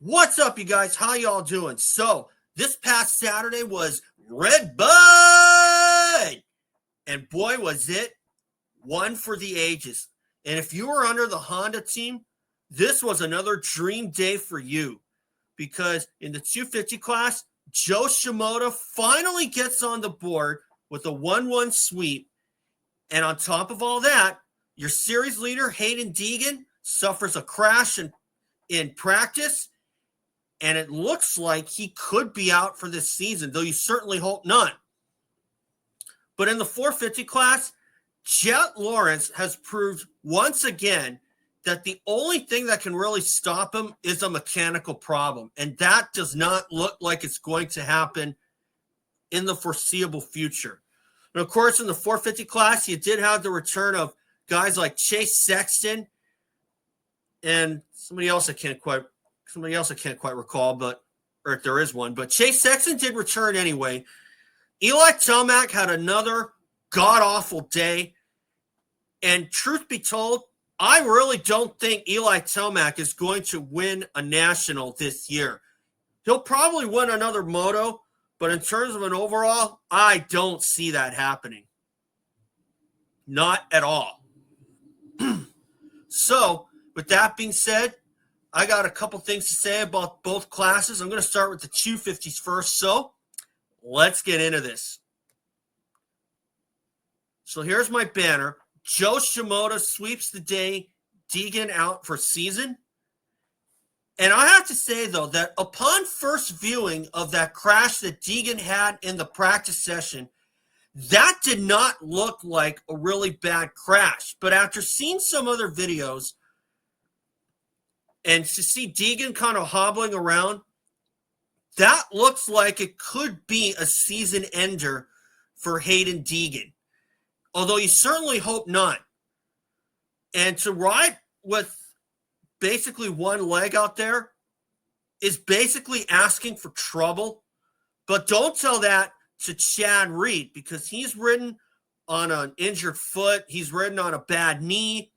What's up, you guys? How y'all doing? So, this past Saturday was Red Bud! And boy, was it one for the ages. And if you were under the Honda team, this was another dream day for you. Because in the 250 class, Jo Shimoda finally gets on the board with a 1-1 sweep. And on top of all that, your series leader, Haiden Deegan, suffers a crash in practice. And it looks like he could be out for this season, though you certainly hope not. But in the 450 class, Jett Lawrence has proved once again that the only thing that can really stop him is a mechanical problem. And that does not look like it's going to happen in the foreseeable future. And of course, in the 450 class, you did have the return of guys like Chase Sexton and somebody else I can't quite recall, or if there is one, but Chase Sexton did return anyway. Eli Tomac had another god-awful day. And truth be told, I really don't think Eli Tomac is going to win a national this year. He'll probably win another moto, but in terms of an overall, I don't see that happening. Not at all. So, with that being said, I got a couple things to say about both classes. I'm going to start with the 250s first. So let's get into this. So here's my banner. Jo Shimoda sweeps the day, Deegan out for season. And I have to say, though, that upon first viewing of that crash that Deegan had in the practice session, that did not look like a really bad crash. But after seeing some other videos, and to see Deegan kind of hobbling around, that looks like it could be a season ender for Haiden Deegan. Although you certainly hope not. And to ride with basically one leg out there is basically asking for trouble. But don't tell that to Chad Reed, because he's ridden on an injured foot. He's ridden on a bad knee.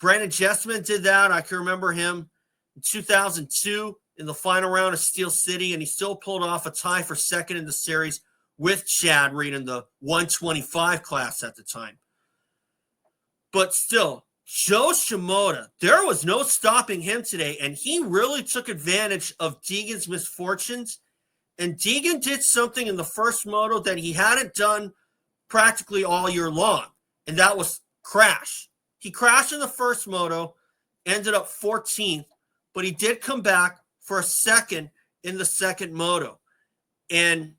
Brandon Jessman did that. I can remember him in 2002 in the final round of Steel City, and he still pulled off a tie for second in the series with Chad Reed in the 125 class at the time. But still, Jo Shimoda, there was no stopping him today, and he really took advantage of Deegan's misfortunes. And Deegan did something in the first moto that he hadn't done practically all year long, and that was crash. He crashed in the first moto, ended up 14th, but he did come back for a second in the second moto. And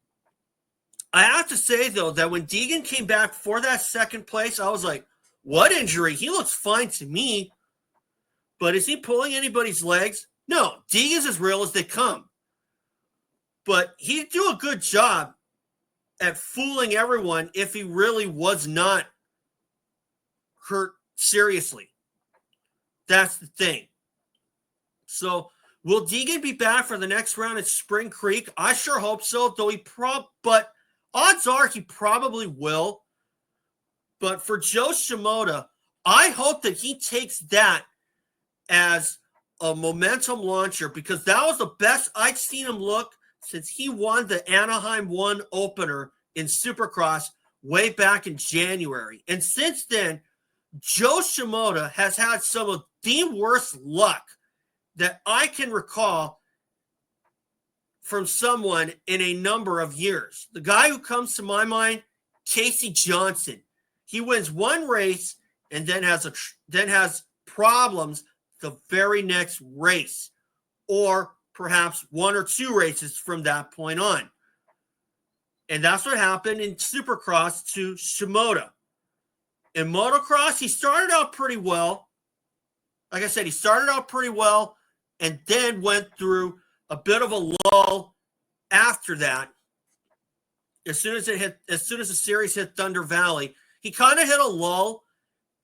I have to say, though, that when Deegan came back for that second place, I was like, what injury? He looks fine to me. But is he pulling anybody's legs? No, Deegan's as real as they come. But he'd do a good job at fooling everyone if he really was not hurt seriously. That's the thing. So, will Deegan be back for the next round at Spring Creek? I sure hope so, though but odds are he probably will. But for Jo Shimoda, I hope that he takes that as a momentum launcher, because that was the best I've seen him look since he won the Anaheim 1 opener in Supercross way back in January. And since then, Jo Shimoda has had some of the worst luck that I can recall from someone in a number of years. The guy who comes to my mind, Casey Johnson. He wins one race and then has problems the very next race, or perhaps one or two races from that point on. And that's what happened in Supercross to Shimoda. In motocross, he started out pretty well. Like I said, he started out pretty well and then went through a bit of a lull after that. As soon as the series hit Thunder Valley, he kind of hit a lull,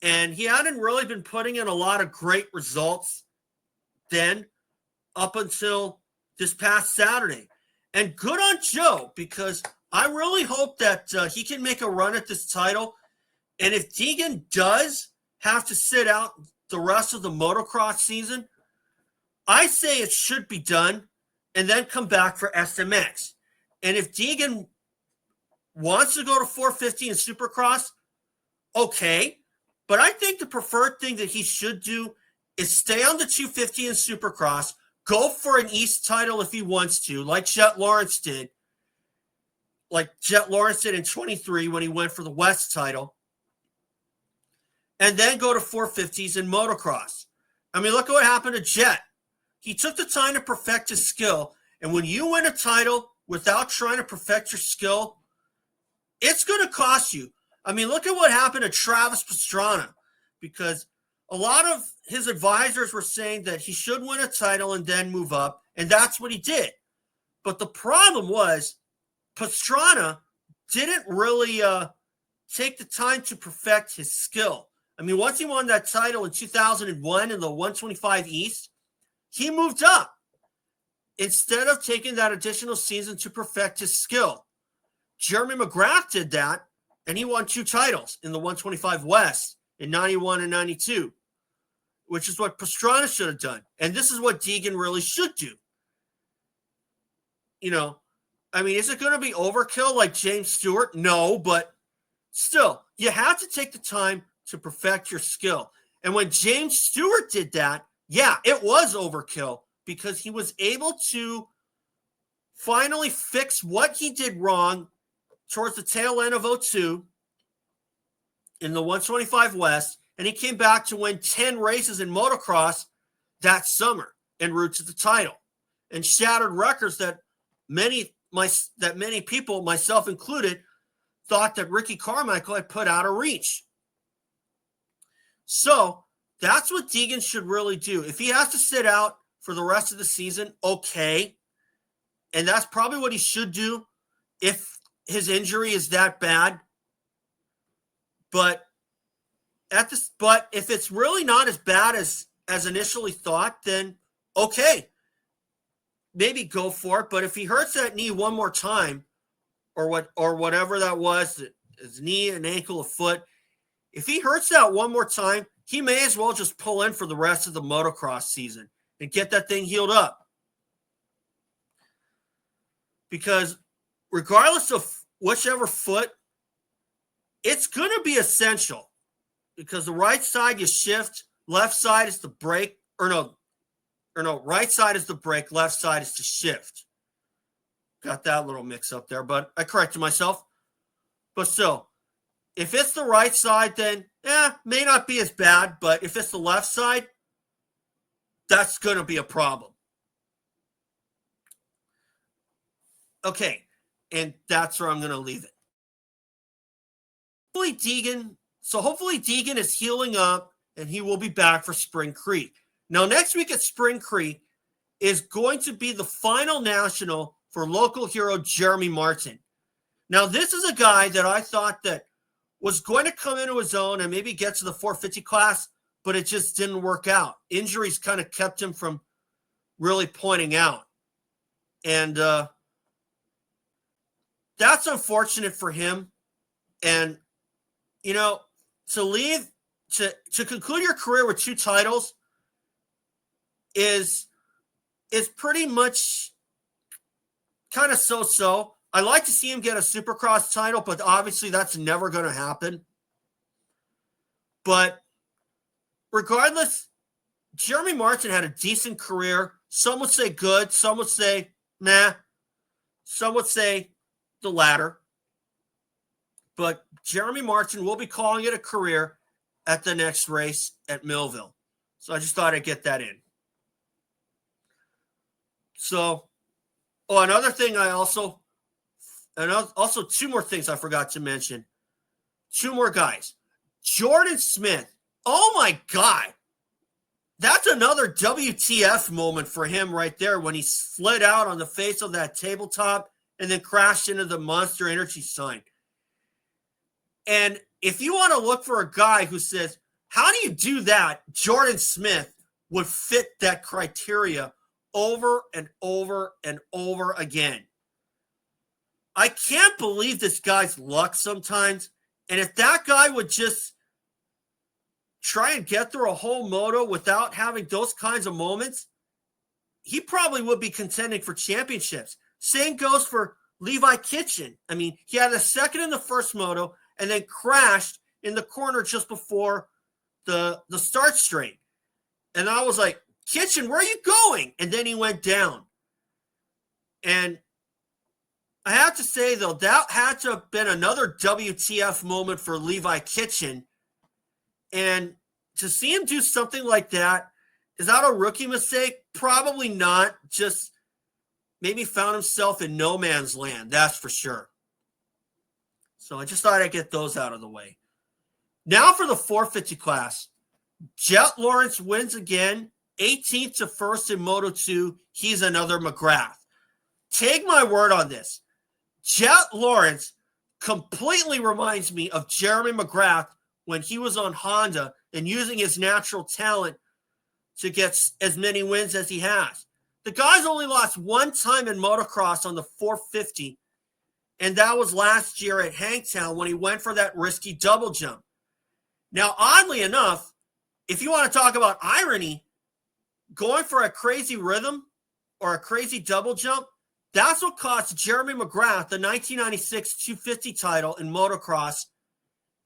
and he hadn't really been putting in a lot of great results then up until this past Saturday. And good on Joe, because I really hope that he can make a run at this title. And if Deegan does have to sit out the rest of the motocross season, I say it should be done and then come back for SMX. And if Deegan wants to go to 450 and Supercross, okay. But I think the preferred thing that he should do is stay on the 250 and Supercross, go for an East title if he wants to, like Jett Lawrence did. Like Jett Lawrence did in 23 when he went for the West title. And then go to 450s and motocross. I mean, look at what happened to Jett. He took the time to perfect his skill. And when you win a title without trying to perfect your skill, it's going to cost you. I mean, look at what happened to Travis Pastrana, because a lot of his advisors were saying that he should win a title and then move up, and that's what he did. But the problem was Pastrana didn't really take the time to perfect his skill. I mean, once he won that title in 2001 in the 125 East, he moved up instead of taking that additional season to perfect his skill. Jeremy McGrath did that, and he won 2 titles in the 125 West in 91 and 92, which is what Pastrana should have done. And this is what Deegan really should do. You know, I mean, is it going to be overkill like James Stewart? No, but still, you have to take the time to perfect your skill. And when James Stewart did that, yeah, it was overkill because he was able to finally fix what he did wrong towards the tail end of 02 in the 125 West, and he came back to win 10 races in motocross that summer en route to the title and shattered records that many people, myself included, thought that Ricky Carmichael had put out of reach. So that's what Deegan should really do. If he has to sit out for the rest of the season, okay. And that's probably what he should do if his injury is that bad. But if it's really not as bad as initially thought, then okay. Maybe go for it. But if he hurts that knee one more time, or whatever that was, his knee, an ankle, a foot, if he hurts that one more time, he may as well just pull in for the rest of the motocross season and get that thing healed up. Because regardless of whichever foot, it's going to be essential. Because the right side you shift, left side is the brake, right side is the brake, left side is the shift. Got that little mix up there, but I corrected myself. But still, if it's the right side, then may not be as bad. But if it's the left side, that's going to be a problem. Okay, and that's where I'm going to leave it. Hopefully Deegan is healing up, and he will be back for Spring Creek. Now, next week at Spring Creek is going to be the final national for local hero Jeremy Martin. Now, this is a guy that I thought that was going to come into his own and maybe get to the 450 class, but it just didn't work out. Injuries kind of kept him from really pointing out. And that's unfortunate for him. And, you know, to conclude your career with 2 titles is pretty much kind of so-so. I like to see him get a Supercross title, but obviously that's never going to happen. But regardless, Jeremy Martin had a decent career. Some would say good. Some would say nah. Some would say the latter. But Jeremy Martin will be calling it a career at the next race at Millville. So I just thought I'd get that in. So, another thing also 2 more things I forgot to mention. 2 more guys. Jordon Smith. Oh my God. That's another WTF moment for him right there when he slid out on the face of that tabletop and then crashed into the Monster Energy sign. And if you want to look for a guy who says, how do you do that? Jordon Smith would fit that criteria over and over and over again. I can't believe this guy's luck sometimes. And if that guy would just try and get through a whole moto without having those kinds of moments, he probably would be contending for championships. Same goes for Levi Kitchen. I mean, he had a second in the first moto and then crashed in the corner just before the start straight. And I was like, Kitchen, where are you going? And then he went down. And I have to say, though, that had to have been another WTF moment for Levi Kitchen. And to see him do something like that, is that a rookie mistake? Probably not. Just maybe found himself in no man's land, that's for sure. So I just thought I'd get those out of the way. Now for the 450 class. Jett Lawrence wins again, 18th to 1st in Moto 2. He's another McGrath. Take my word on this. Jett Lawrence completely reminds me of Jeremy McGrath when he was on Honda and using his natural talent to get as many wins as he has. The guy's only lost one time in motocross on the 450, and that was last year at Hangtown when he went for that risky double jump. Now, oddly enough, if you want to talk about irony, going for a crazy rhythm or a crazy double jump, that's what cost Jeremy McGrath the 1996 250 title in motocross,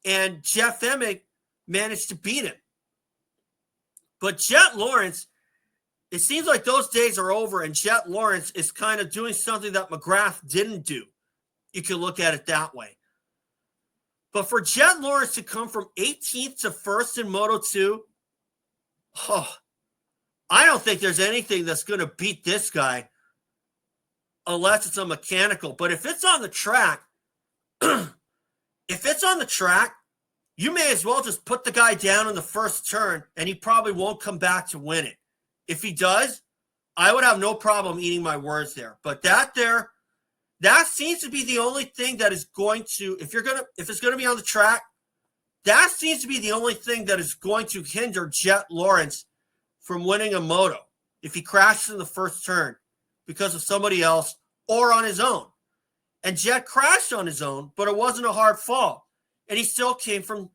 and Jeff Emig managed to beat him. But Jett Lawrence, it seems like those days are over, and Jett Lawrence is kind of doing something that McGrath didn't do. You can look at it that way. But for Jett Lawrence to come from 18th to 1st in Moto 2, I don't think there's anything that's going to beat this guy unless it's a mechanical. But if it's on the track, you may as well just put the guy down in the first turn, and he probably won't come back to win it. If he does, I would have no problem eating my words there. But that seems to be the only thing that is going to, if it's going to be on the track, that seems to be the only thing that is going to hinder Jett Lawrence from winning a moto if he crashes in the first turn because of somebody else or on his own. And Jett crashed on his own, but it wasn't a hard fall. And he still came from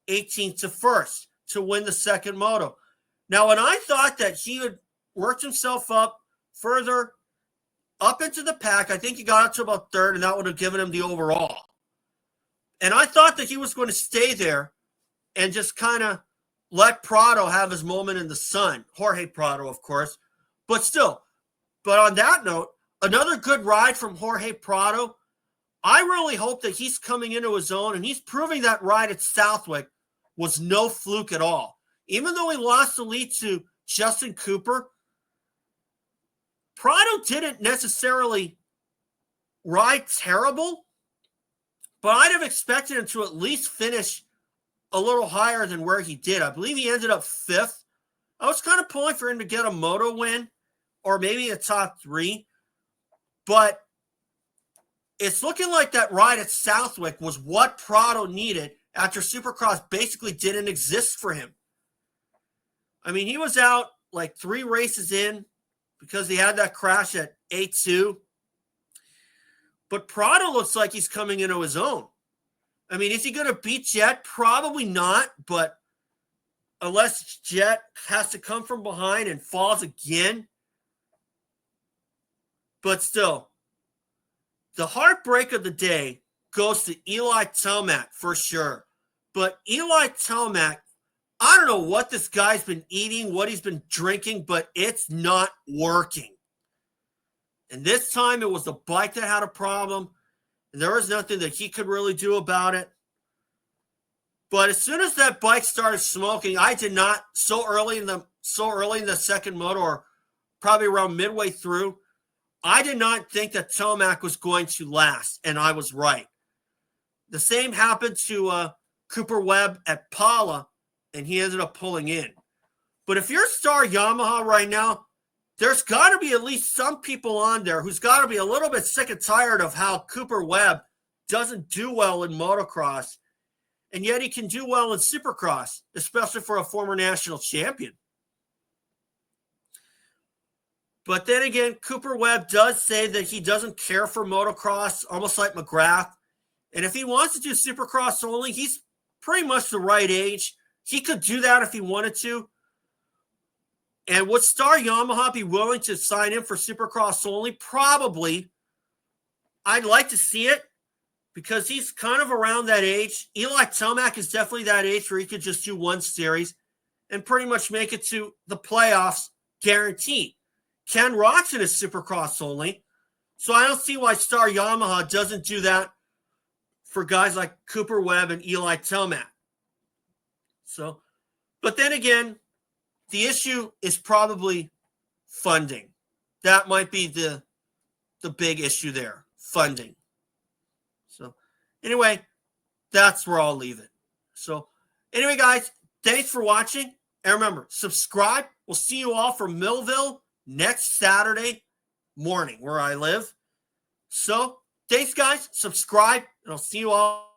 18th to 1st to win the second moto. Now, when I thought that he had worked himself up further up into the pack, I think he got up to about third, and that would have given him the overall. And I thought that he was going to stay there and just kind of let Prado have his moment in the sun. Jorge Prado, of course. But still, but on that note, another good ride from Jorge Prado. I really hope that he's coming into his own, and he's proving that ride at Southwick was no fluke at all. Even though he lost the lead to Justin Cooper, Prado didn't necessarily ride terrible, but I'd have expected him to at least finish a little higher than where he did. I believe he ended up 5th. I was kind of pulling for him to get a moto win or maybe a top 3, but it's looking like that ride at Southwick was what Prado needed after Supercross basically didn't exist for him. I mean, he was out like 3 races in because he had that crash at A2. But Prado looks like he's coming into his own. I mean, is he going to beat Jett? Probably not, but unless Jett has to come from behind and falls again. But still, the heartbreak of the day goes to Eli Tomac for sure. But Eli Tomac, I don't know what this guy's been eating, what he's been drinking, but it's not working. And this time it was the bike that had a problem, and there was nothing that he could really do about it. But as soon as that bike started smoking, I did not, so early in the second moto, or probably around midway through, I did not think that Tomac was going to last, and I was right. The same happened to Cooper Webb at Pala, and he ended up pulling in. But if you're Star Yamaha right now, there's got to be at least some people on there who's got to be a little bit sick and tired of how Cooper Webb doesn't do well in motocross, and yet he can do well in Supercross, especially for a former national champion. But then again, Cooper Webb does say that he doesn't care for motocross, almost like McGrath. And if he wants to do Supercross only, he's pretty much the right age. He could do that if he wanted to. And would Star Yamaha be willing to sign him for Supercross only? Probably. I'd like to see it because he's kind of around that age. Eli Tomac is definitely that age where he could just do one series and pretty much make it to the playoffs guaranteed. Ken Roczen is Supercross only. So I don't see why Star Yamaha doesn't do that for guys like Cooper Webb and Eli Tomac. So, but then again, the issue is probably funding. That might be the big issue there, funding. So anyway, that's where I'll leave it. So anyway, guys, thanks for watching. And remember, subscribe. We'll see you all from Millville next Saturday morning where I live. So thanks, guys. Subscribe, and I'll see you all.